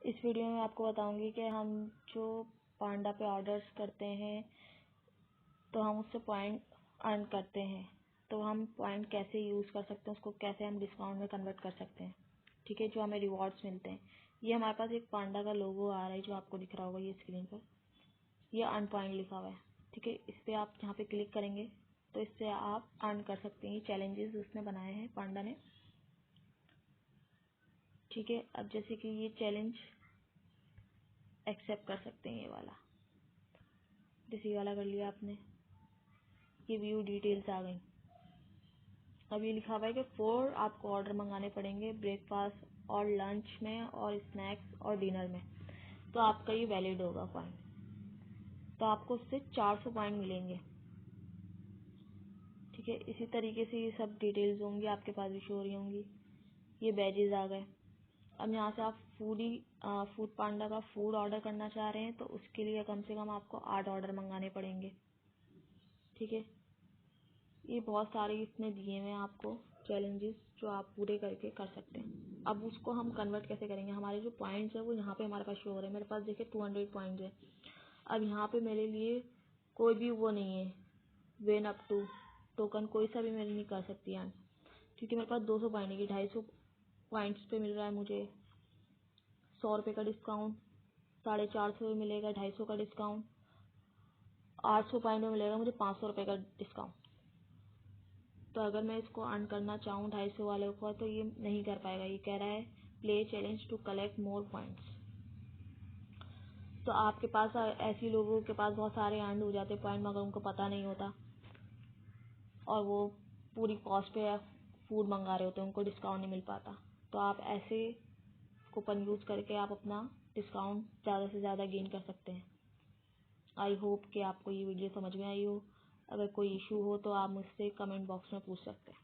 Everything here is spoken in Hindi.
इस वीडियो में आपको बताऊंगी कि हम जो पांडा पे ऑर्डर्स करते हैं तो हम उससे पॉइंट अर्न करते हैं, तो हम पॉइंट कैसे यूज़ कर सकते हैं, उसको कैसे हम डिस्काउंट में कन्वर्ट कर सकते हैं। ठीक है, जो हमें रिवॉर्ड्स मिलते हैं। ये हमारे पास एक पांडा का लोगो आ रहा है जो आपको दिख रहा होगा ये स्क्रीन पर। ये अर्न पॉइंट लिखा हुआ है। ठीक है, इस पर आप यहाँ पे क्लिक करेंगे तो इससे आप अर्न कर सकते हैं। ये चैलेंजेस उसने बनाए हैं पांडा ने। ठीक है, अब जैसे कि ये चैलेंज एक्सेप्ट कर सकते हैं, ये वाला जैसे ये वाला कर लिया आपने। ये व्यू डिटेल्स आ गई। अब ये लिखा हुआ है कि 4 आपको ऑर्डर मंगाने पड़ेंगे ब्रेकफास्ट और लंच में और स्नैक्स और डिनर में, तो आपका ये वैलिड होगा पॉइंट। तो आपको उससे 400 पॉइंट मिलेंगे। ठीक है, इसी तरीके से ये सब डिटेल्स होंगी आपके पास भी शो हो रही होंगी। ये बैजेस आ गए। अब यहाँ से आप फूड पांडा का फूड ऑर्डर करना चाह रहे हैं तो उसके लिए कम से कम आपको 8 ऑर्डर मंगाने पड़ेंगे। ठीक है, ये बहुत सारे इसमें दिए हुए हैं आपको चैलेंजेस जो आप पूरे करके कर सकते हैं। अब उसको हम कन्वर्ट कैसे करेंगे, हमारे जो पॉइंट्स है वो यहाँ पे हमारे पास शो हो रहे हैं। मेरे पास देखिए 200 पॉइंट्स है। अब यहाँ पे मेरे लिए कोई भी वो नहीं है, वेन अप टू टोकन कोई सा भी मेरे नहीं कर सकती हैं, क्योंकि मेरे पास 200 पॉइंट है। 250 पॉइंट्स पे मिल रहा है मुझे 100 रुपये का डिस्काउंट, 450 में मिलेगा 250 का डिस्काउंट, 800 पॉइंट में मिलेगा मुझे 500 रुपये का डिस्काउंट। तो अगर मैं इसको अर्न करना चाहूँ 250 वाले को तो ये नहीं कर पाएगा। ये कह रहा है play challenge to collect more points. तो आपके पास ऐसी लोगों के पास बहुत सारे अर्न हो जाते पॉइंट मगर उनको पता नहीं होता और वो पूरी कॉस्ट पे फूड मंगा रहे होते हैं, उनको डिस्काउंट नहीं मिल पाता। तो आप ऐसे कूपन यूज़ करके आप अपना डिस्काउंट ज़्यादा से ज़्यादा गेन कर सकते हैं। आई होप कि आपको ये वीडियो समझ में आई हो। अगर कोई इशू हो तो आप मुझसे कमेंट बॉक्स में पूछ सकते हैं।